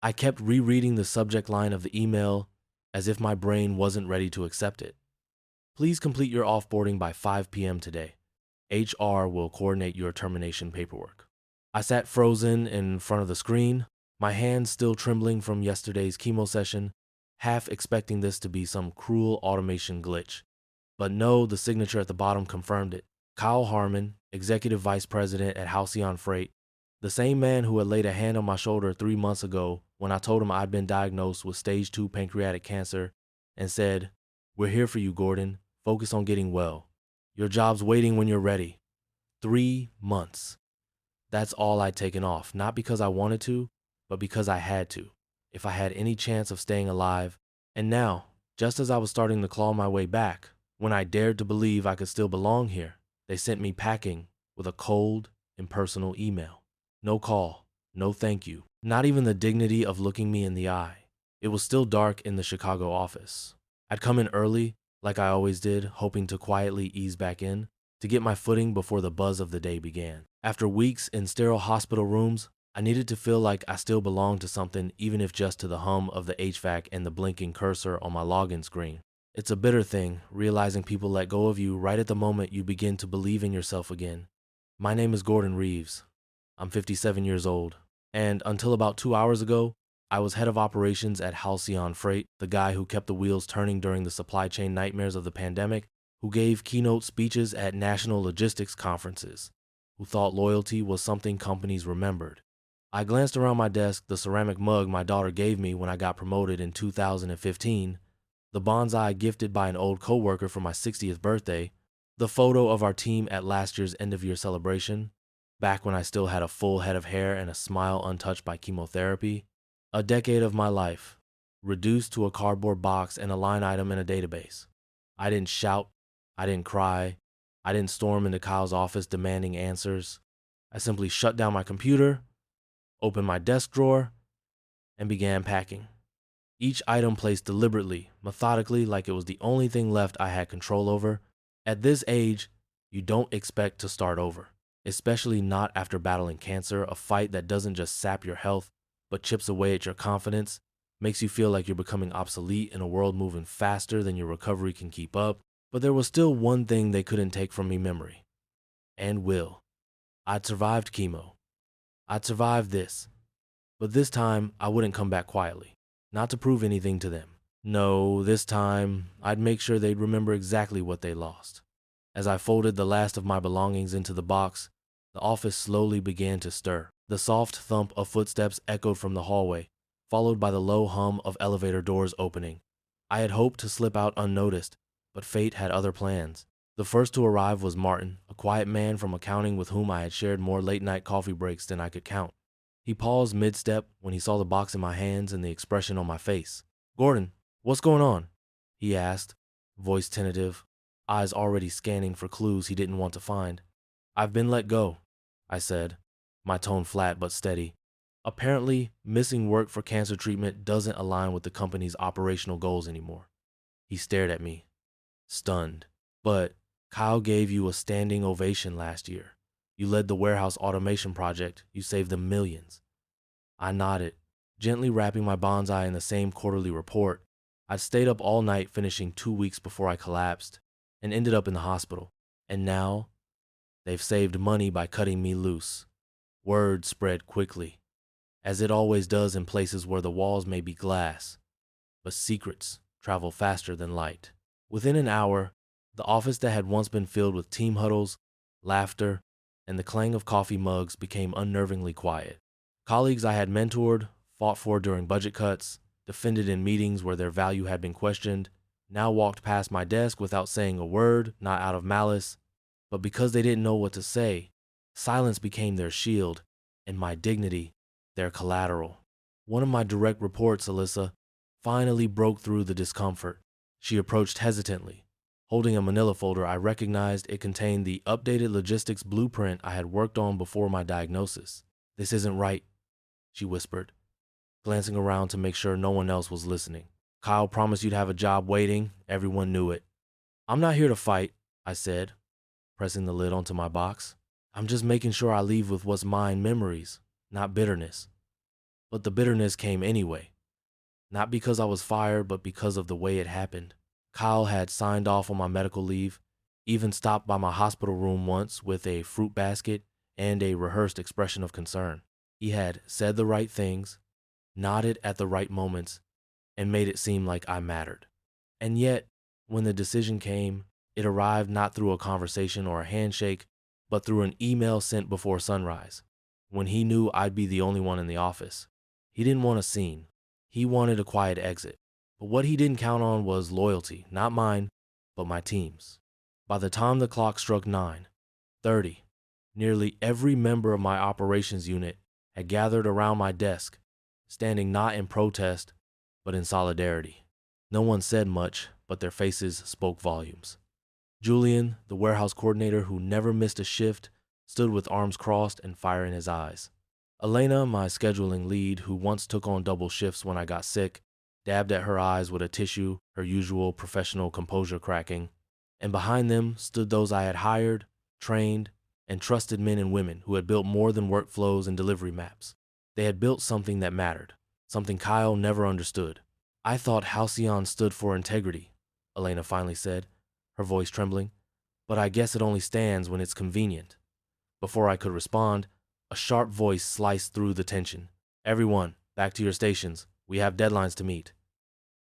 I kept rereading the subject line of the email as if my brain wasn't ready to accept it. Please complete your offboarding by 5 p.m. today. HR will coordinate your termination paperwork. I sat frozen in front of the screen, my hands still trembling from yesterday's chemo session, half expecting this to be some cruel automation glitch. But no, the signature at the bottom confirmed it. Kyle Harmon, Executive Vice President at Halcyon Freight, the same man who had laid a hand on my shoulder 3 months ago when I told him I'd been diagnosed with stage 2 pancreatic cancer and said, "We're here for you, Gordon. Focus on getting well. Your job's waiting when you're ready." 3 months. That's all I'd taken off, not because I wanted to, but because I had to, if I had any chance of staying alive. And now, just as I was starting to claw my way back, when I dared to believe I could still belong here, they sent me packing with a cold, impersonal email. No call, no thank you, not even the dignity of looking me in the eye. It was still dark in the Chicago office. I'd come in early, like I always did, hoping to quietly ease back in, to get my footing before the buzz of the day began. After weeks in sterile hospital rooms, I needed to feel like I still belonged to something, even if just to the hum of the HVAC and the blinking cursor on my login screen. It's a bitter thing, realizing people let go of you right at the moment you begin to believe in yourself again. My name is Gordon Reeves. I'm 57 years old, and until about 2 hours ago, I was head of operations at Halcyon Freight, the guy who kept the wheels turning during the supply chain nightmares of the pandemic, who gave keynote speeches at national logistics conferences, who thought loyalty was something companies remembered. I glanced around my desk, the ceramic mug my daughter gave me when I got promoted in 2015, the bonsai gifted by an old coworker for my 60th birthday, the photo of our team at last year's end-of-year celebration, back when I still had a full head of hair and a smile untouched by chemotherapy. A decade of my life, reduced to a cardboard box and a line item in a database. I didn't shout, I didn't cry, I didn't storm into Kyle's office demanding answers. I simply shut down my computer, opened my desk drawer, and began packing. Each item placed deliberately, methodically, like it was the only thing left I had control over. At this age, you don't expect to start over, especially not after battling cancer, a fight that doesn't just sap your health, but chips away at your confidence, makes you feel like you're becoming obsolete in a world moving faster than your recovery can keep up. But there was still one thing they couldn't take from me: memory. And will. I'd survived chemo. I'd survived this. But this time, I wouldn't come back quietly. Not to prove anything to them. No, this time, I'd make sure they'd remember exactly what they lost. As I folded the last of my belongings into the box, the office slowly began to stir. The soft thump of footsteps echoed from the hallway, followed by the low hum of elevator doors opening. I had hoped to slip out unnoticed, but fate had other plans. The first to arrive was Martin, a quiet man from accounting with whom I had shared more late-night coffee breaks than I could count. He paused mid-step when he saw the box in my hands and the expression on my face. "Gordon, what's going on?" he asked, voice tentative, eyes already scanning for clues he didn't want to find. "I've been let go," I said, my tone flat but steady. Apparently, missing work for cancer treatment doesn't align with the company's operational goals anymore. He stared at me, stunned. "But Kyle gave you a standing ovation last year. You led the warehouse automation project. You saved them millions." I nodded, gently wrapping my bonsai in the same quarterly report. I'd stayed up all night finishing 2 weeks before I collapsed and ended up in the hospital. And now, they've saved money by cutting me loose. Word spread quickly, as it always does in places where the walls may be glass, but secrets travel faster than light. Within an hour, the office that had once been filled with team huddles, laughter, and the clang of coffee mugs became unnervingly quiet. Colleagues I had mentored, fought for during budget cuts, defended in meetings where their value had been questioned, now walked past my desk without saying a word, not out of malice, but because they didn't know what to say. Silence became their shield, and my dignity, their collateral. One of my direct reports, Alyssa, finally broke through the discomfort. She approached hesitantly. Holding a manila folder, I recognized it contained the updated logistics blueprint I had worked on before my diagnosis. "This isn't right," she whispered, glancing around to make sure no one else was listening. "Kyle promised you'd have a job waiting. Everyone knew it." "I'm not here to fight," I said, pressing the lid onto my box. "I'm just making sure I leave with what's mine: memories, not bitterness." But the bitterness came anyway, not because I was fired, but because of the way it happened. Kyle had signed off on my medical leave, even stopped by my hospital room once with a fruit basket and a rehearsed expression of concern. He had said the right things, nodded at the right moments, and made it seem like I mattered. And yet, when the decision came, it arrived not through a conversation or a handshake, but through an email sent before sunrise, when he knew I'd be the only one in the office. He didn't want a scene. He wanted a quiet exit. But what he didn't count on was loyalty, not mine, but my team's. By the time the clock struck 9:30, nearly every member of my operations unit had gathered around my desk, standing not in protest, but in solidarity. No one said much, but their faces spoke volumes. Julian, the warehouse coordinator who never missed a shift, stood with arms crossed and fire in his eyes. Elena, my scheduling lead, who once took on double shifts when I got sick, dabbed at her eyes with a tissue, her usual professional composure cracking. And behind them stood those I had hired, trained, and trusted men and women who had built more than workflows and delivery maps. They had built something that mattered, something Kyle never understood. I thought Halcyon stood for integrity, Elena finally said, her voice trembling, but I guess it only stands when it's convenient. Before I could respond, a sharp voice sliced through the tension. Everyone, back to your stations. We have deadlines to meet.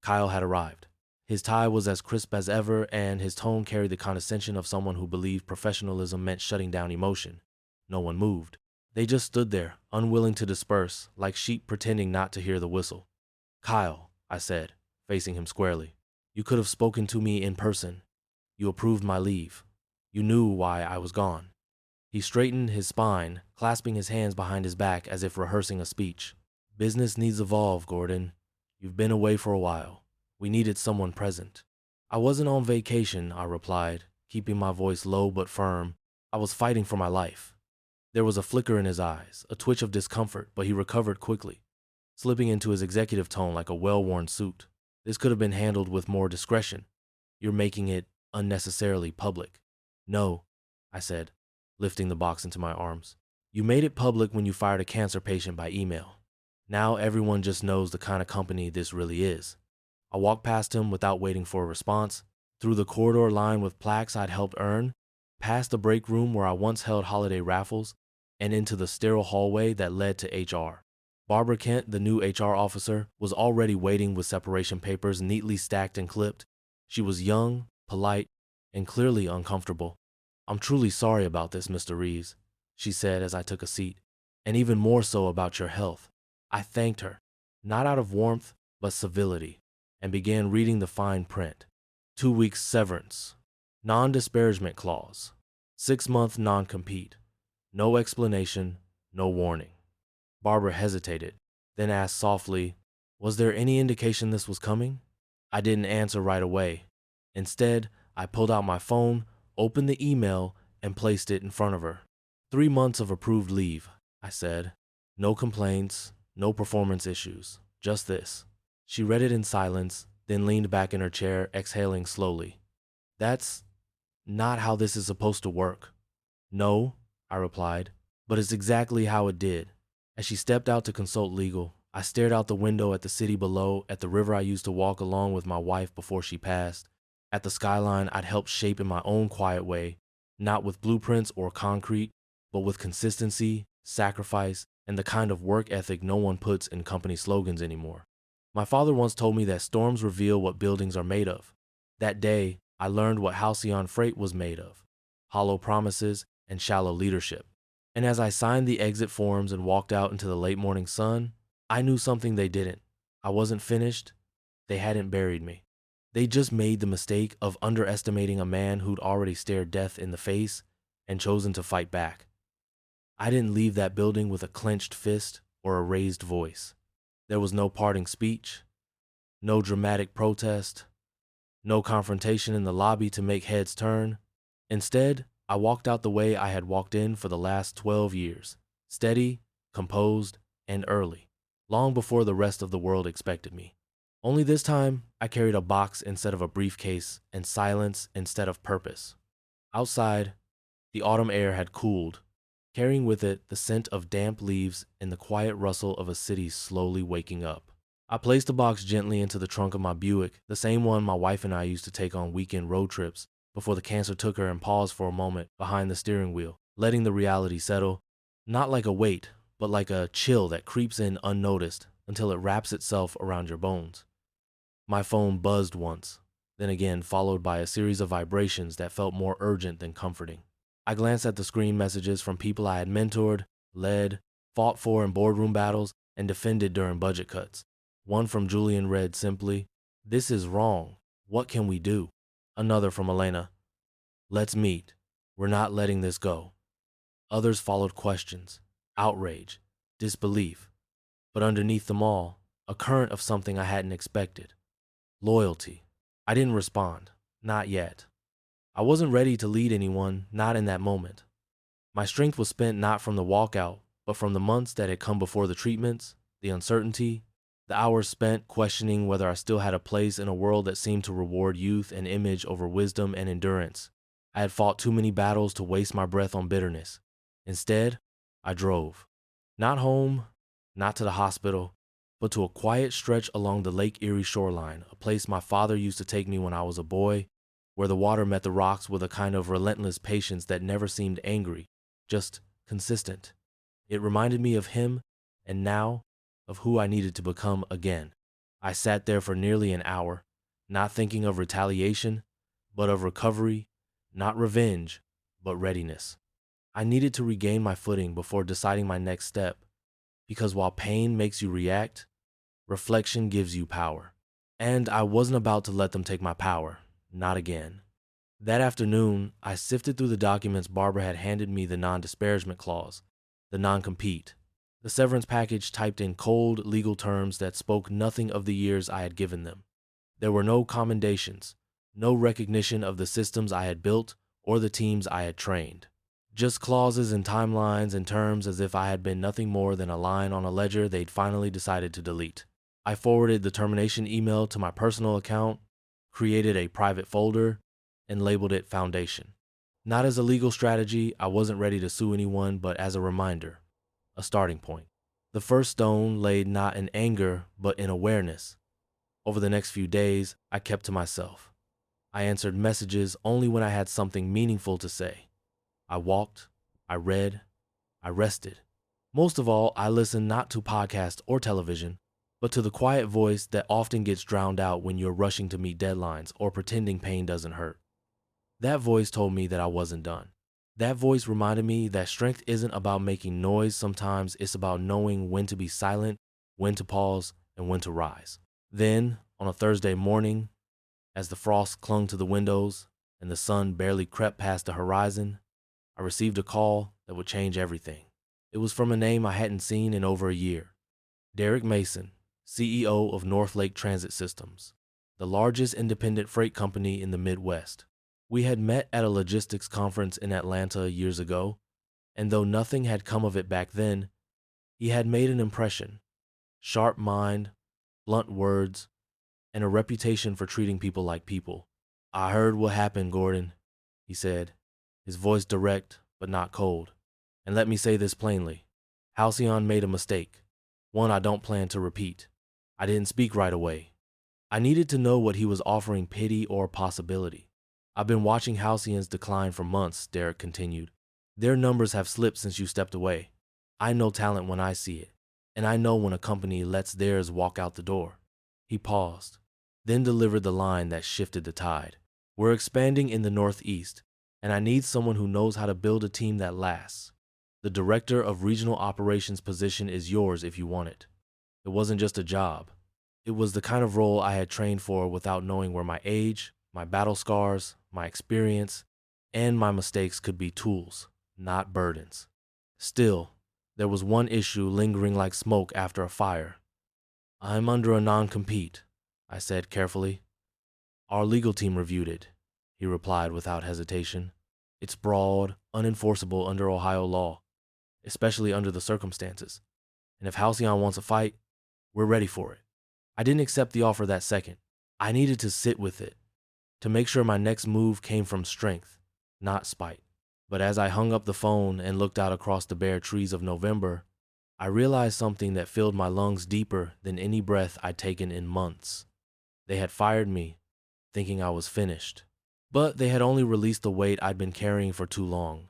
Kyle had arrived. His tie was as crisp as ever, and his tone carried the condescension of someone who believed professionalism meant shutting down emotion. No one moved. They just stood there, unwilling to disperse, like sheep pretending not to hear the whistle. Kyle, I said, facing him squarely, you could have spoken to me in person. You approved my leave. You knew why I was gone. He straightened his spine, clasping his hands behind his back as if rehearsing a speech. Business needs evolve, Gordon. You've been away for a while. We needed someone present. I wasn't on vacation, I replied, keeping my voice low but firm. I was fighting for my life. There was a flicker in his eyes, a twitch of discomfort, but he recovered quickly, slipping into his executive tone like a well-worn suit. This could have been handled with more discretion. You're making it unnecessarily public. No, I said, lifting the box into my arms. You made it public when you fired a cancer patient by email. Now everyone just knows the kind of company this really is. I walked past him without waiting for a response, through the corridor lined with plaques I'd helped earn, past the break room where I once held holiday raffles, and into the sterile hallway that led to HR. Barbara Kent, the new HR officer, was already waiting with separation papers neatly stacked and clipped. She was young, polite, and clearly uncomfortable. I'm truly sorry about this, Mr. Reeves, she said as I took a seat, and even more so about your health. I thanked her, not out of warmth, but civility, and began reading the fine print. 2 weeks severance, non-disparagement clause, 6-month non-compete, no explanation, no warning. Barbara hesitated, then asked softly, was there any indication this was coming? I didn't answer right away. Instead, I pulled out my phone, opened the email, and placed it in front of her. 3 months of approved leave, I said. No complaints, no performance issues, just this. She read it in silence, then leaned back in her chair, exhaling slowly. That's not how this is supposed to work. No, I replied, but it's exactly how it did. As she stepped out to consult legal, I stared out the window at the city below, at the river I used to walk along with my wife before she passed, at the skyline I'd helped shape in my own quiet way, not with blueprints or concrete, but with consistency, sacrifice, and the kind of work ethic no one puts in company slogans anymore. My father once told me that storms reveal what buildings are made of. That day, I learned what Halcyon Freight was made of: hollow promises and shallow leadership. And as I signed the exit forms and walked out into the late morning sun, I knew something they didn't. I wasn't finished. They hadn't buried me. They just made the mistake of underestimating a man who'd already stared death in the face and chosen to fight back. I didn't leave that building with a clenched fist or a raised voice. There was no parting speech, no dramatic protest, no confrontation in the lobby to make heads turn. Instead, I walked out the way I had walked in for the last 12 years, steady, composed, and early, long before the rest of the world expected me. Only this time, I carried a box instead of a briefcase and silence instead of purpose. Outside, the autumn air had cooled, carrying with it the scent of damp leaves and the quiet rustle of a city slowly waking up. I placed the box gently into the trunk of my Buick, the same one my wife and I used to take on weekend road trips before the cancer took her, and paused for a moment behind the steering wheel, letting the reality settle, not like a weight, but like a chill that creeps in unnoticed until it wraps itself around your bones. My phone buzzed once, then again followed by a series of vibrations that felt more urgent than comforting. I glanced at the screen messages from people I had mentored, led, fought for in boardroom battles, and defended during budget cuts. One from Julian read simply, "This is wrong. What can we do?" Another from Elena, "Let's meet. We're not letting this go." Others followed questions, outrage, disbelief, but underneath them all, a current of something I hadn't expected. Loyalty. I didn't respond. Not yet. I wasn't ready to lead anyone, not in that moment. My strength was spent not from the walkout, but from the months that had come before the treatments, the uncertainty, the hours spent questioning whether I still had a place in a world that seemed to reward youth and image over wisdom and endurance. I had fought too many battles to waste my breath on bitterness. Instead, I drove. Not home, not to the hospital, but to a quiet stretch along the Lake Erie shoreline, a place my father used to take me when I was a boy, where the water met the rocks with a kind of relentless patience that never seemed angry, just consistent. It reminded me of him, and now, of who I needed to become again. I sat there for nearly an hour, not thinking of retaliation, but of recovery, not revenge, but readiness. I needed to regain my footing before deciding my next step, because while pain makes you react, reflection gives you power. And I wasn't about to let them take my power, not again. That afternoon, I sifted through the documents Barbara had handed me, the non-disparagement clause, the non-compete, the severance package typed in cold legal terms that spoke nothing of the years I had given them. There were no commendations, no recognition of the systems I had built or the teams I had trained. Just clauses and timelines and terms as if I had been nothing more than a line on a ledger they'd finally decided to delete. I forwarded the termination email to my personal account, created a private folder, and labeled it Foundation. Not as a legal strategy, I wasn't ready to sue anyone, but as a reminder, a starting point. The first stone laid not in anger, but in awareness. Over the next few days, I kept to myself. I answered messages only when I had something meaningful to say. I walked, I read, I rested. Most of all, I listened not to podcasts or television, but to the quiet voice that often gets drowned out when you're rushing to meet deadlines or pretending pain doesn't hurt. That voice told me that I wasn't done. That voice reminded me that strength isn't about making noise. Sometimes it's about knowing when to be silent, when to pause, and when to rise. Then, on a Thursday morning, as the frost clung to the windows and the sun barely crept past the horizon, I received a call that would change everything. It was from a name I hadn't seen in over a year. Derek Mason, CEO of North Lake Transit Systems, the largest independent freight company in the Midwest. We had met at a logistics conference in Atlanta years ago, and though nothing had come of it back then, he had made an impression. Sharp mind, blunt words, and a reputation for treating people like people. "I heard what happened, Gordon," he said, his voice direct but not cold. "And let me say this plainly. Halcyon made a mistake, one I don't plan to repeat. I didn't speak right away. I needed to know what he was offering, pity or possibility. I've been watching Halcyon's decline for months," Derek continued. "Their numbers have slipped since you stepped away. I know talent when I see it, and I know when a company lets theirs walk out the door." He paused, then delivered the line that shifted the tide. "We're expanding in the Northeast, and I need someone who knows how to build a team that lasts. The director of regional operations position is yours if you want it." It wasn't just a job. It was the kind of role I had trained for without knowing where my age, my battle scars, my experience, and my mistakes could be tools, not burdens. Still, there was one issue lingering like smoke after a fire. "I'm under a non-compete," I said carefully. "Our legal team reviewed it," he replied without hesitation. "It's broad, unenforceable under Ohio law, especially under the circumstances. And if Halcyon wants a fight, we're ready for it." I didn't accept the offer that second. I needed to sit with it, to make sure my next move came from strength, not spite. But as I hung up the phone and looked out across the bare trees of November, I realized something that filled my lungs deeper than any breath I'd taken in months. They had fired me, thinking I was finished. But they had only released the weight I'd been carrying for too long.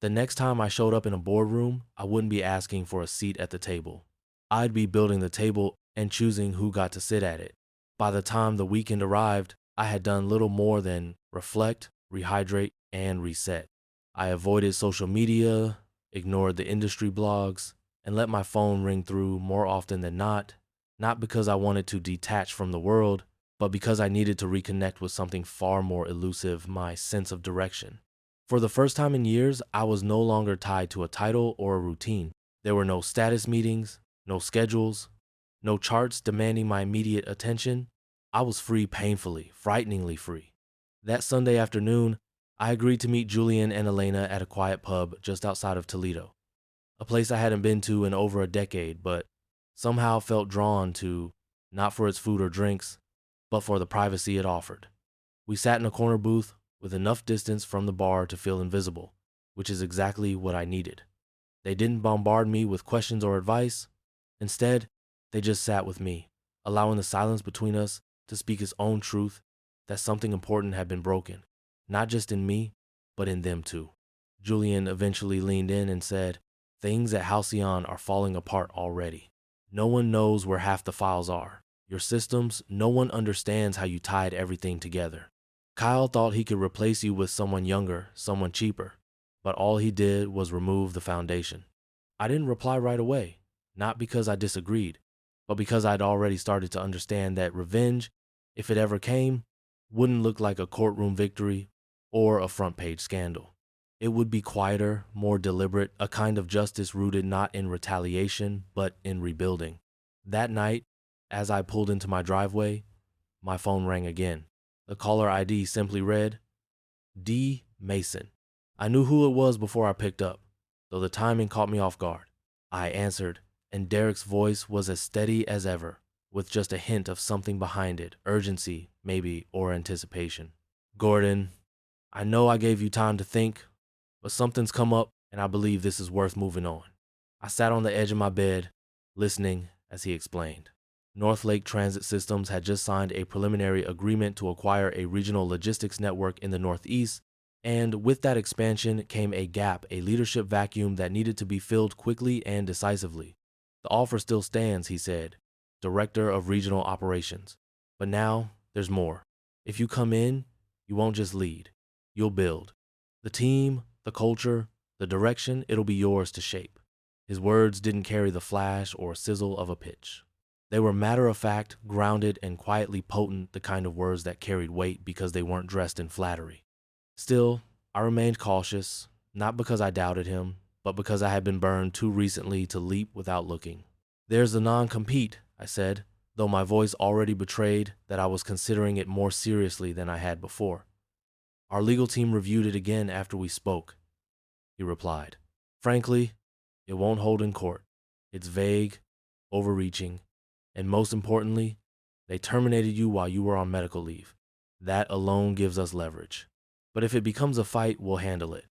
The next time I showed up in a boardroom, I wouldn't be asking for a seat at the table. I'd be building the table and choosing who got to sit at it. By the time the weekend arrived, I had done little more than reflect, rehydrate, and reset. I avoided social media, ignored the industry blogs, and let my phone ring through more often than not because I wanted to detach from the world, but because I needed to reconnect with something far more elusive, my sense of direction. For the first time in years, I was no longer tied to a title or a routine. There were no status meetings, no schedules, no charts demanding my immediate attention. I was free painfully, frighteningly free. That Sunday afternoon, I agreed to meet Julian and Elena at a quiet pub just outside of Toledo, a place I hadn't been to in over a decade, but somehow felt drawn to, not for its food or drinks, but for the privacy it offered. We sat in a corner booth with enough distance from the bar to feel invisible, which is exactly what I needed. They didn't bombard me with questions or advice. Instead, they just sat with me, allowing the silence between us to speak its own truth that something important had been broken, not just in me, but in them too. Julian eventually leaned in and said, "Things at Halcyon are falling apart already. No one knows where half the files are. Your systems, no one understands how you tied everything together. Kyle thought he could replace you with someone younger, someone cheaper, but all he did was remove the foundation." I didn't reply right away, not because I disagreed, but because I'd already started to understand that revenge, if it ever came, wouldn't look like a courtroom victory or a front-page scandal. It would be quieter, more deliberate, a kind of justice rooted not in retaliation, but in rebuilding. That night, as I pulled into my driveway, my phone rang again. The caller ID simply read, D. Mason. I knew who it was before I picked up, though the timing caught me off guard. I answered, and Derek's voice was as steady as ever, with just a hint of something behind it, urgency, maybe, or anticipation. "Gordon, I know I gave you time to think, but something's come up, and I believe this is worth moving on." I sat on the edge of my bed, listening as he explained. North Lake Transit Systems had just signed a preliminary agreement to acquire a regional logistics network in the Northeast, and with that expansion came a gap, a leadership vacuum that needed to be filled quickly and decisively. "The offer still stands," he said, "Director of Regional Operations. But now there's more. If you come in, you won't just lead, you'll build. The team, the culture, the direction, it'll be yours to shape." His words didn't carry the flash or sizzle of a pitch. They were matter-of-fact, grounded, and quietly potent, the kind of words that carried weight because they weren't dressed in flattery. Still, I remained cautious, not because I doubted him, but because I had been burned too recently to leap without looking. "There's the non-compete," I said, though my voice already betrayed that I was considering it more seriously than I had before. "Our legal team reviewed it again after we spoke," he replied. "Frankly, it won't hold in court. It's vague, overreaching, and most importantly, they terminated you while you were on medical leave. That alone gives us leverage. But if it becomes a fight, we'll handle it.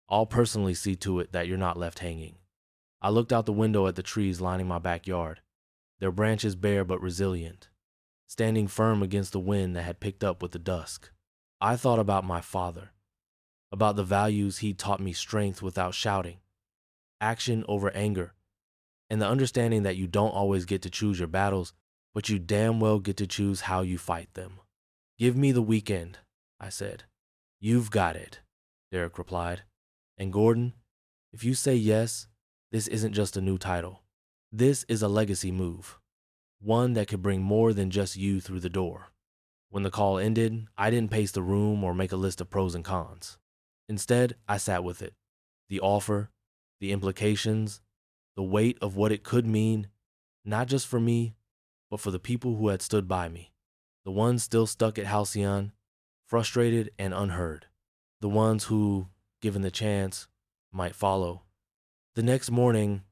I'll personally see to it that you're not left hanging." I looked out the window at the trees lining my backyard, their branches bare but resilient, standing firm against the wind that had picked up with the dusk. I thought about my father, about the values he'd taught me: strength without shouting, action over anger, and the understanding that you don't always get to choose your battles, but you damn well get to choose how you fight them. "Give me the weekend," I said. "You've got it," Derek replied. "And Gordon, if you say yes, this isn't just a new title. This is a legacy move, one that could bring more than just you through the door." When the call ended, I didn't pace the room or make a list of pros and cons. Instead, I sat with it. The offer, the implications, the weight of what it could mean, not just for me, but for the people who had stood by me. The ones still stuck at Halcyon, frustrated and unheard. The ones who, given the chance, might follow. The next morning,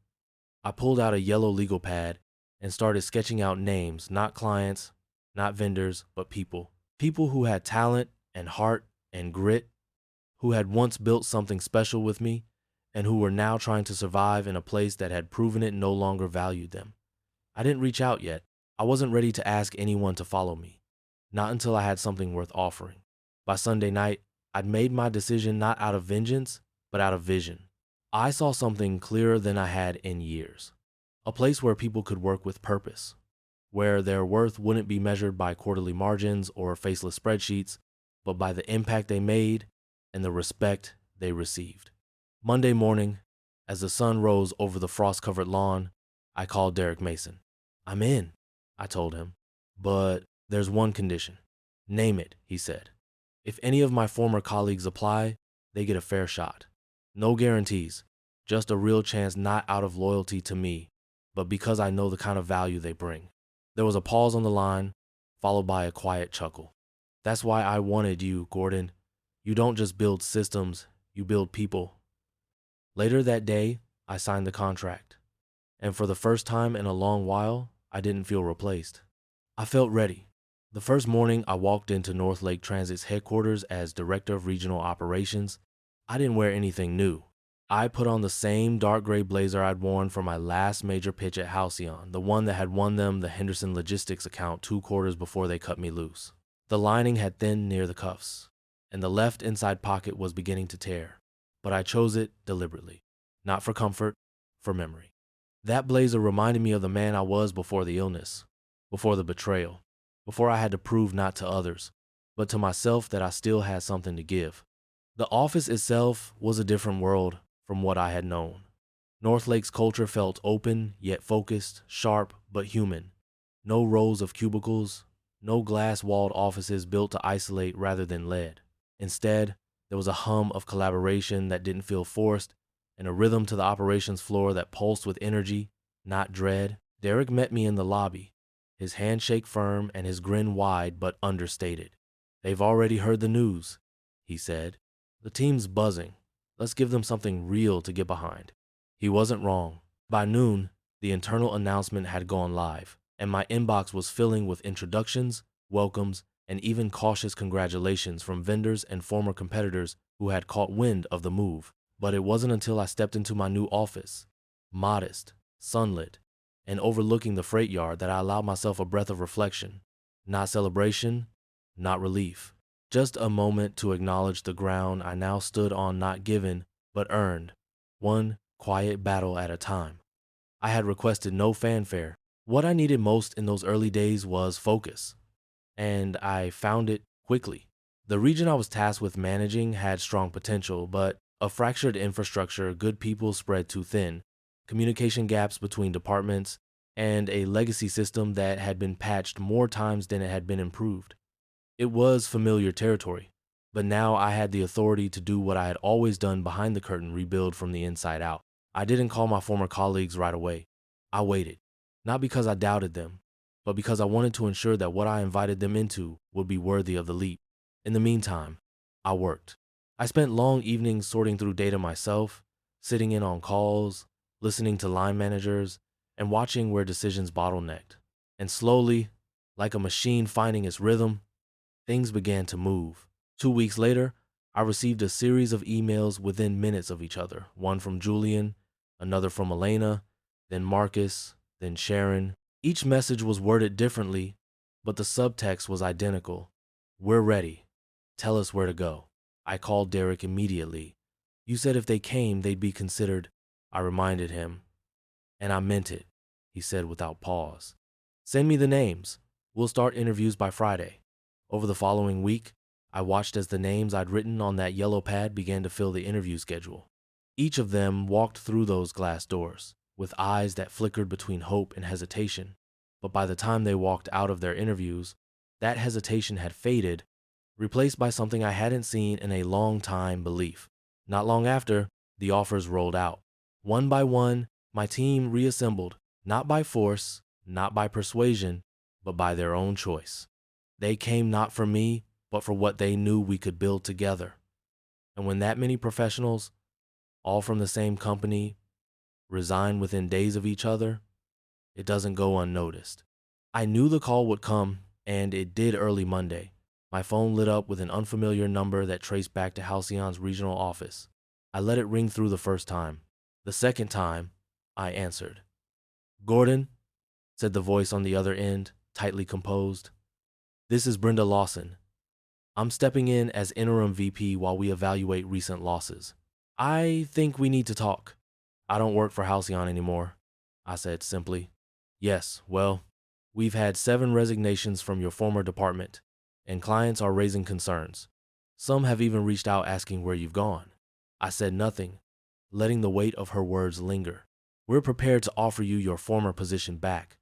I pulled out a yellow legal pad and started sketching out names, not clients, not vendors, but people. People who had talent and heart and grit, who had once built something special with me and who were now trying to survive in a place that had proven it no longer valued them. I didn't reach out yet. I wasn't ready to ask anyone to follow me, not until I had something worth offering. By Sunday night, I'd made my decision not out of vengeance, but out of vision. I saw something clearer than I had in years. A place where people could work with purpose, where their worth wouldn't be measured by quarterly margins or faceless spreadsheets, but by the impact they made and the respect they received. Monday morning, as the sun rose over the frost-covered lawn, I called Derek Mason. "I'm in," I told him, "but there's one condition." "Name it," he said. "If any of my former colleagues apply, they get a fair shot. No guarantees, just a real chance, not out of loyalty to me, but because I know the kind of value they bring." There was a pause on the line, followed by a quiet chuckle. "That's why I wanted you, Gordon. You don't just build systems, you build people." Later that day, I signed the contract, and for the first time in a long while, I didn't feel replaced. I felt ready. The first morning I walked into North Lake Transit's headquarters as Director of Regional Operations, I didn't wear anything new. I put on the same dark gray blazer I'd worn for my last major pitch at Halcyon, the one that had won them the Henderson Logistics account 2 quarters before they cut me loose. The lining had thinned near the cuffs, and the left inside pocket was beginning to tear, but I chose it deliberately, not for comfort, for memory. That blazer reminded me of the man I was before the illness, before the betrayal, before I had to prove not to others, but to myself that I still had something to give. The office itself was a different world from what I had known. North Lake's culture felt open, yet focused, sharp, but human. No rows of cubicles, no glass-walled offices built to isolate rather than lead. Instead, there was a hum of collaboration that didn't feel forced, and a rhythm to the operations floor that pulsed with energy, not dread. Derek met me in the lobby, his handshake firm and his grin wide but understated. "They've already heard the news," he said. "The team's buzzing. Let's give them something real to get behind." He wasn't wrong. By noon, the internal announcement had gone live, and my inbox was filling with introductions, welcomes, and even cautious congratulations from vendors and former competitors who had caught wind of the move. But it wasn't until I stepped into my new office, modest, sunlit, and overlooking the freight yard, that I allowed myself a breath of reflection. Not celebration, not relief. Just a moment to acknowledge the ground I now stood on, not given, but earned, one quiet battle at a time. I had requested no fanfare. What I needed most in those early days was focus, and I found it quickly. The region I was tasked with managing had strong potential, but a fractured infrastructure, good people spread too thin, communication gaps between departments, and a legacy system that had been patched more times than it had been improved. It was familiar territory, but now I had the authority to do what I had always done behind the curtain: rebuild from the inside out. I didn't call my former colleagues right away. I waited, not because I doubted them, but because I wanted to ensure that what I invited them into would be worthy of the leap. In the meantime, I worked. I spent long evenings sorting through data myself, sitting in on calls, listening to line managers, and watching where decisions bottlenecked. And slowly, like a machine finding its rhythm, things began to move. 2 weeks later, I received a series of emails within minutes of each other, one from Julian, another from Elena, then Marcus, then Sharon. Each message was worded differently, but the subtext was identical. "We're ready. Tell us where to go." I called Derek immediately. "You said if they came, they'd be considered," I reminded him. "And I meant it," he said without pause. "Send me the names. We'll start interviews by Friday." Over the following week, I watched as the names I'd written on that yellow pad began to fill the interview schedule. Each of them walked through those glass doors with eyes that flickered between hope and hesitation. But by the time they walked out of their interviews, that hesitation had faded, replaced by something I hadn't seen in a long time: belief. Not long after, the offers rolled out. One by one, my team reassembled, not by force, not by persuasion, but by their own choice. They came not for me, but for what they knew we could build together. And when that many professionals, all from the same company, resign within days of each other, it doesn't go unnoticed. I knew the call would come, and it did early Monday. My phone lit up with an unfamiliar number that traced back to Halcyon's regional office. I let it ring through the first time. The second time, I answered. "Gordon," said the voice on the other end, tightly composed. "This is Brenda Lawson. I'm stepping in as interim VP while we evaluate recent losses. I think we need to talk." "I don't work for Halcyon anymore," I said simply. "Yes, well, we've had 7 resignations from your former department, and clients are raising concerns. Some have even reached out asking where you've gone." I said nothing, letting the weight of her words linger. "We're prepared to offer you your former position back,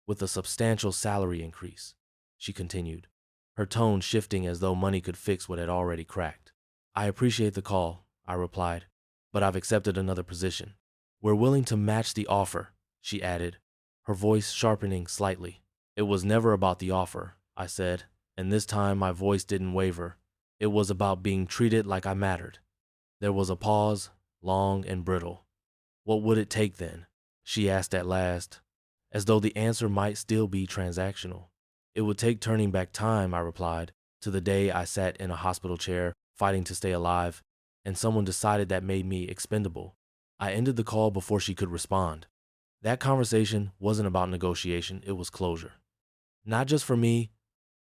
with a substantial salary increase," she continued, her tone shifting as though money could fix what had already cracked. "I appreciate the call," I replied, "but I've accepted another position." "We're willing to match the offer," she added, her voice sharpening slightly. "It was never about the offer," I said, and this time my voice didn't waver. "It was about being treated like I mattered." There was a pause, long and brittle. "What would it take then?" she asked at last, as though the answer might still be transactional. "It would take turning back time," I replied, "to the day I sat in a hospital chair, fighting to stay alive, and someone decided that made me expendable." I ended the call before she could respond. That conversation wasn't about negotiation, it was closure. Not just for me,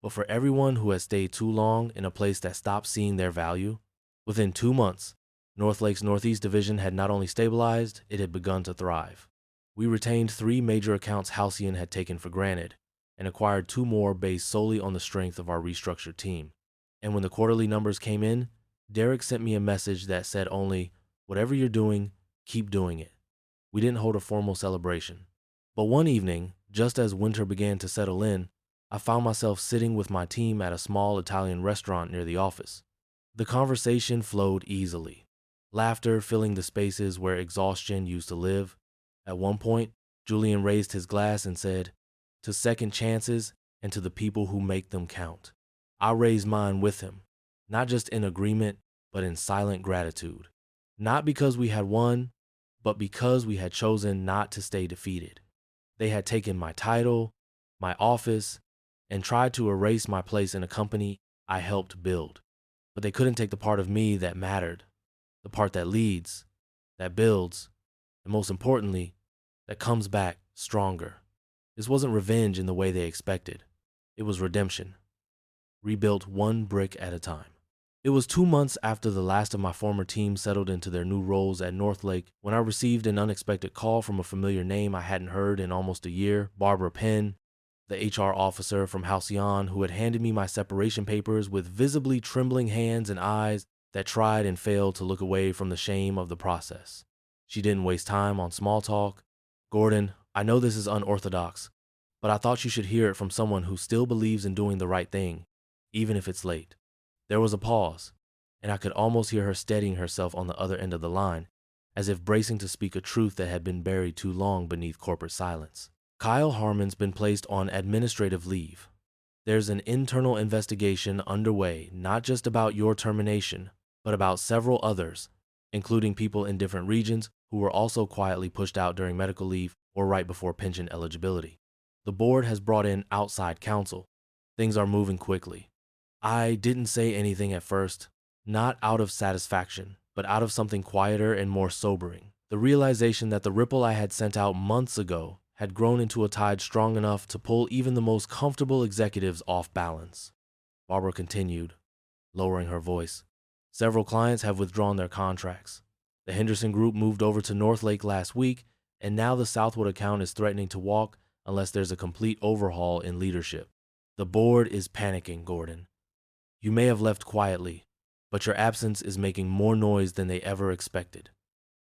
but for everyone who had stayed too long in a place that stopped seeing their value. Within 2 months, Northlake's Northeast Division had not only stabilized, it had begun to thrive. We retained 3 major accounts Halcyon had taken for granted, and acquired 2 more based solely on the strength of our restructured team. And when the quarterly numbers came in, Derek sent me a message that said only, "Whatever you're doing, keep doing it." We didn't hold a formal celebration. But one evening, just as winter began to settle in, I found myself sitting with my team at a small Italian restaurant near the office. The conversation flowed easily, laughter filling the spaces where exhaustion used to live. At one point, Julian raised his glass and said, "To second chances and to the people who make them count." I raised mine with him, not just in agreement, but in silent gratitude. Not because we had won, but because we had chosen not to stay defeated. They had taken my title, my office, and tried to erase my place in a company I helped build. But they couldn't take the part of me that mattered, the part that leads, that builds, and most importantly, that comes back stronger. This wasn't revenge in the way they expected. It was redemption, rebuilt one brick at a time. It was 2 months after the last of my former team settled into their new roles at Northlake when I received an unexpected call from a familiar name I hadn't heard in almost a year, Barbara Penn, the HR officer from Halcyon who had handed me my separation papers with visibly trembling hands and eyes that tried and failed to look away from the shame of the process. She didn't waste time on small talk. "Gordon, I know this is unorthodox, but I thought you should hear it from someone who still believes in doing the right thing, even if it's late." There was a pause, and I could almost hear her steadying herself on the other end of the line, as if bracing to speak a truth that had been buried too long beneath corporate silence. "Kyle Harmon's been placed on administrative leave. There's an internal investigation underway, not just about your termination, but about several others, including people in different regions who were also quietly pushed out during medical leave or right before pension eligibility. The board has brought in outside counsel. Things are moving quickly." I didn't say anything at first, not out of satisfaction, but out of something quieter and more sobering. The realization that the ripple I had sent out months ago had grown into a tide strong enough to pull even the most comfortable executives off balance. Barbara continued, lowering her voice. "Several clients have withdrawn their contracts. The Henderson Group moved over to Northlake last week, and now the Southwood account is threatening to walk unless there's a complete overhaul in leadership. The board is panicking, Gordon. You may have left quietly, but your absence is making more noise than they ever expected."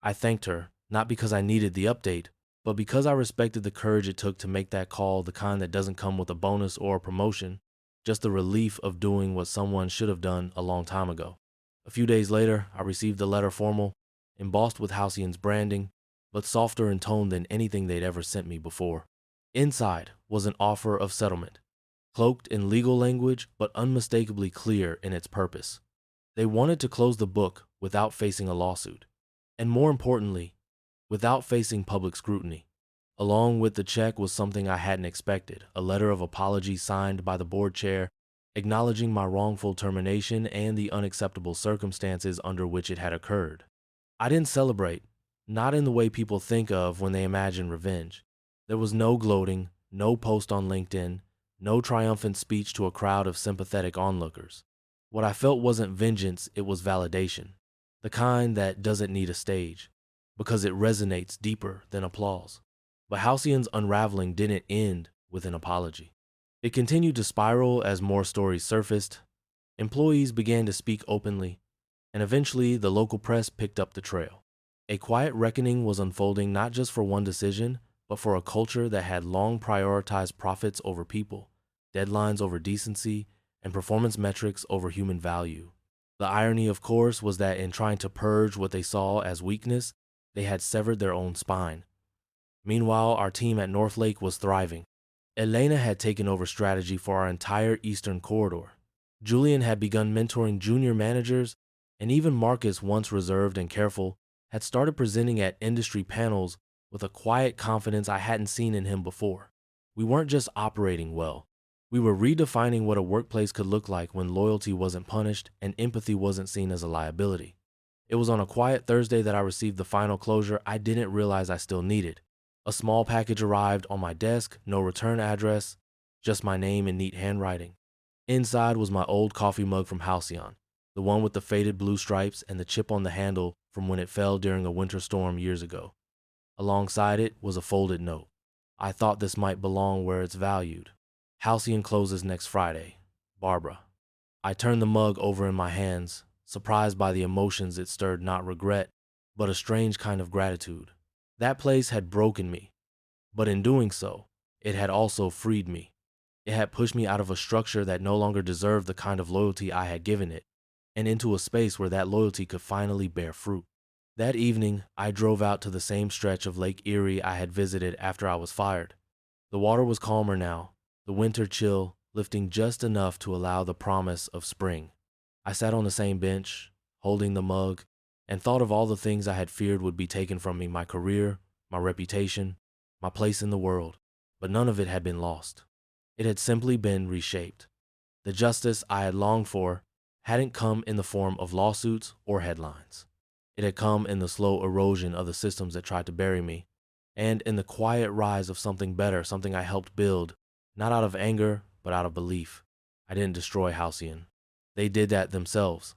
I thanked her, not because I needed the update, but because I respected the courage it took to make that call, the kind that doesn't come with a bonus or a promotion, just the relief of doing what someone should have done a long time ago. A few days later, I received a letter formal, embossed with Halcyon's branding, but softer in tone than anything they'd ever sent me before. Inside was an offer of settlement, cloaked in legal language but unmistakably clear in its purpose. They wanted to close the book without facing a lawsuit, and more importantly, without facing public scrutiny. Along with the check was something I hadn't expected, a letter of apology signed by the board chair acknowledging my wrongful termination and the unacceptable circumstances under which it had occurred. I didn't celebrate, not in the way people think of when they imagine revenge. There was no gloating, no post on LinkedIn, no triumphant speech to a crowd of sympathetic onlookers. What I felt wasn't vengeance, it was validation. The kind that doesn't need a stage, because it resonates deeper than applause. But Halcyon's unraveling didn't end with an apology. It continued to spiral as more stories surfaced. Employees began to speak openly, and eventually the local press picked up the trail. A quiet reckoning was unfolding not just for one decision, but for a culture that had long prioritized profits over people, deadlines over decency, and performance metrics over human value. The irony, of course, was that in trying to purge what they saw as weakness, they had severed their own spine. Meanwhile, our team at Northlake was thriving. Elena had taken over strategy for our entire eastern corridor. Julian had begun mentoring junior managers, and even Marcus, once reserved and careful, had started presenting at industry panels with a quiet confidence I hadn't seen in him before. We weren't just operating well. We were redefining what a workplace could look like when loyalty wasn't punished and empathy wasn't seen as a liability. It was on a quiet Thursday that I received the final closure I didn't realize I still needed. A small package arrived on my desk, no return address, just my name in neat handwriting. Inside was my old coffee mug from Halcyon, the one with the faded blue stripes and the chip on the handle from when it fell during a winter storm years ago. Alongside it was a folded note. I thought this might belong where it's valued. Halcyon closes next Friday. Barbara. I turned the mug over in my hands, surprised by the emotions it stirred, not regret, but a strange kind of gratitude. That place had broken me, but in doing so, it had also freed me. It had pushed me out of a structure that no longer deserved the kind of loyalty I had given it, and into a space where that loyalty could finally bear fruit. That evening, I drove out to the same stretch of Lake Erie I had visited after I was fired. The water was calmer now, the winter chill lifting just enough to allow the promise of spring. I sat on the same bench, holding the mug, and thought of all the things I had feared would be taken from me: my career, my reputation, my place in the world. But none of it had been lost. It had simply been reshaped. The justice I had longed for hadn't come in the form of lawsuits or headlines. It had come in the slow erosion of the systems that tried to bury me, and in the quiet rise of something better, something I helped build, not out of anger, but out of belief. I didn't destroy Halcyon. They did that themselves.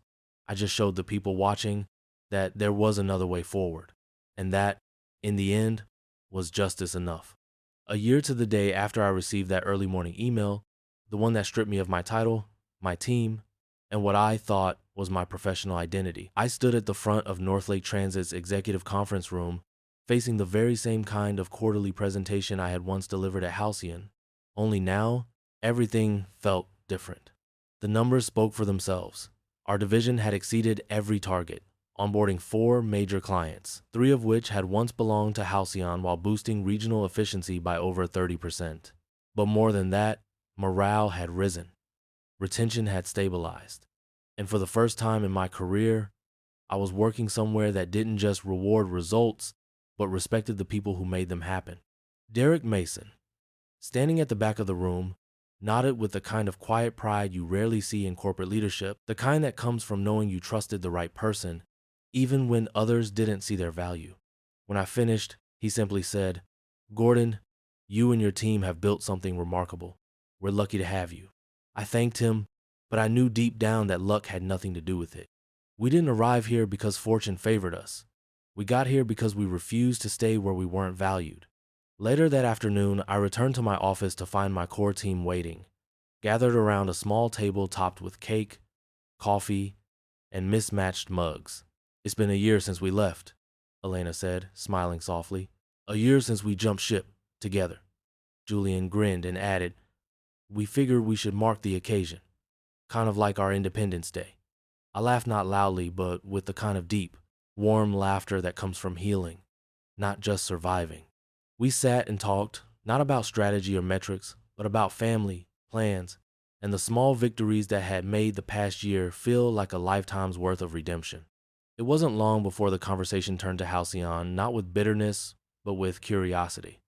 I just showed the people watching that there was another way forward, and that, in the end, was justice enough. A year to the day after I received that early morning email, the one that stripped me of my title, my team, and what I thought was my professional identity, I stood at the front of Northlake Transit's executive conference room, facing the very same kind of quarterly presentation I had once delivered at Halcyon. Only now, everything felt different. The numbers spoke for themselves. Our division had exceeded every target, onboarding 4 major clients, 3 of which had once belonged to Halcyon while boosting regional efficiency by over 30%. But more than that, morale had risen. Retention had stabilized. And for the first time in my career, I was working somewhere that didn't just reward results, but respected the people who made them happen. Derek Mason, standing at the back of the room, nodded with the kind of quiet pride you rarely see in corporate leadership, the kind that comes from knowing you trusted the right person, even when others didn't see their value. When I finished, he simply said, "Gordon, you and your team have built something remarkable. We're lucky to have you." I thanked him, but I knew deep down that luck had nothing to do with it. We didn't arrive here because fortune favored us. We got here because we refused to stay where we weren't valued. Later that afternoon, I returned to my office to find my core team waiting, gathered around a small table topped with cake, coffee, and mismatched mugs. "It's been a year since we left," Elena said, smiling softly. "A year since we jumped ship together." Julian grinned and added, "We figured we should mark the occasion, kind of like our Independence Day." I laughed, not loudly, but with the kind of deep, warm laughter that comes from healing, not just surviving. We sat and talked, not about strategy or metrics, but about family, plans, and the small victories that had made the past year feel like a lifetime's worth of redemption. It wasn't long before the conversation turned to Halcyon, not with bitterness, but with curiosity.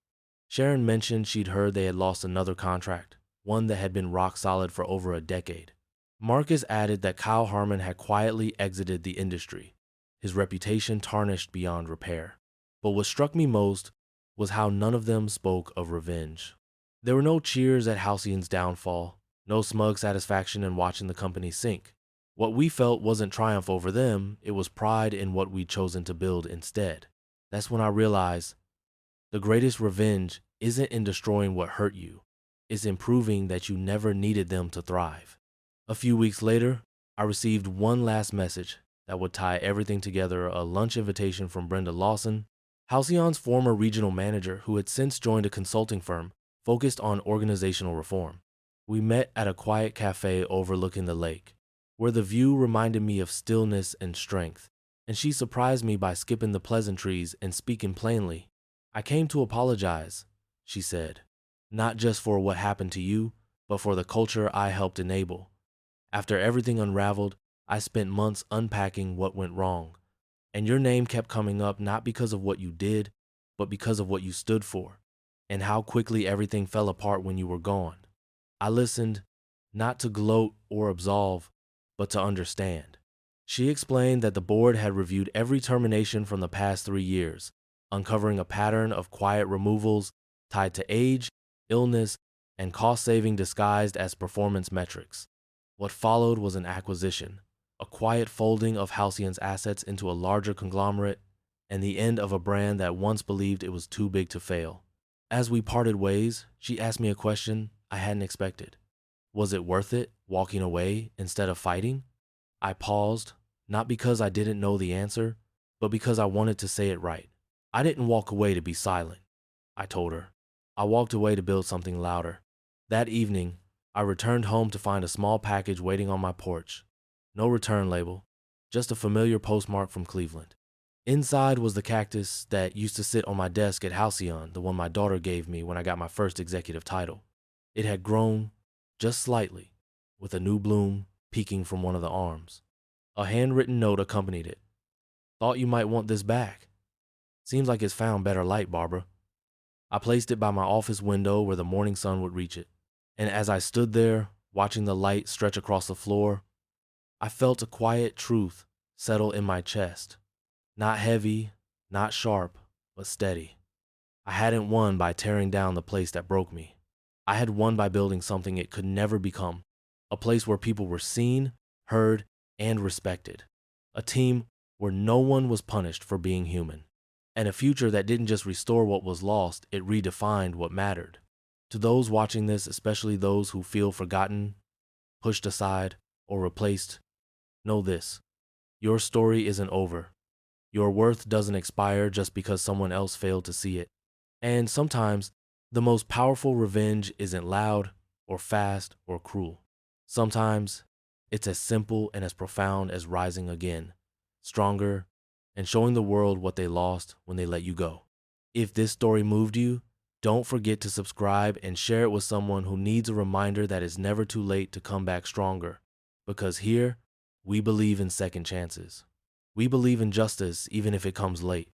Sharon mentioned she'd heard they had lost another contract, one that had been rock solid for over a decade. Marcus added that Kyle Harmon had quietly exited the industry, his reputation tarnished beyond repair. But what struck me most was how none of them spoke of revenge. There were no cheers at Halcyon's downfall, no smug satisfaction in watching the company sink. What we felt wasn't triumph over them, it was pride in what we'd chosen to build instead. That's when I realized the greatest revenge isn't in destroying what hurt you, it's in proving that you never needed them to thrive. A few weeks later, I received one last message that would tie everything together, a lunch invitation from Brenda Lawson, Halcyon's former regional manager who had since joined a consulting firm focused on organizational reform. We met at a quiet cafe overlooking the lake, where the view reminded me of stillness and strength, and she surprised me by skipping the pleasantries and speaking plainly. "I came to apologize," she said, "not just for what happened to you, but for the culture I helped enable. After everything unraveled, I spent months unpacking what went wrong, and your name kept coming up not because of what you did, but because of what you stood for, and how quickly everything fell apart when you were gone. I listened, not to gloat or absolve, but to understand." She explained that the board had reviewed every termination from the past 3 years, uncovering a pattern of quiet removals tied to age, illness, and cost saving disguised as performance metrics. What followed was an acquisition, a quiet folding of Halcyon's assets into a larger conglomerate, and the end of a brand that once believed it was too big to fail. As we parted ways, she asked me a question I hadn't expected. Was it worth it, walking away instead of fighting? I paused, not because I didn't know the answer, but because I wanted to say it right. I didn't walk away to be silent, I told her. I walked away to build something louder. That evening, I returned home to find a small package waiting on my porch. No return label, just a familiar postmark from Cleveland. Inside was the cactus that used to sit on my desk at Halcyon, the one my daughter gave me when I got my first executive title. It had grown, just slightly, with a new bloom peeking from one of the arms. A handwritten note accompanied it. "Thought you might want this back. Seems like it's found better light, Barbara." I placed it by my office window where the morning sun would reach it. And as I stood there, watching the light stretch across the floor, I felt a quiet truth settle in my chest. Not heavy, not sharp, but steady. I hadn't won by tearing down the place that broke me. I had won by building something it could never become. A place where people were seen, heard, and respected. A team where no one was punished for being human. And a future that didn't just restore what was lost, it redefined what mattered. To those watching this, especially those who feel forgotten, pushed aside, or replaced, know this: your story isn't over. Your worth doesn't expire just because someone else failed to see it. And sometimes, the most powerful revenge isn't loud, or fast, or cruel. Sometimes, it's as simple and as profound as rising again, stronger, and showing the world what they lost when they let you go. If this story moved you, don't forget to subscribe and share it with someone who needs a reminder that it's never too late to come back stronger. Because here, we believe in second chances. We believe in justice even if it comes late.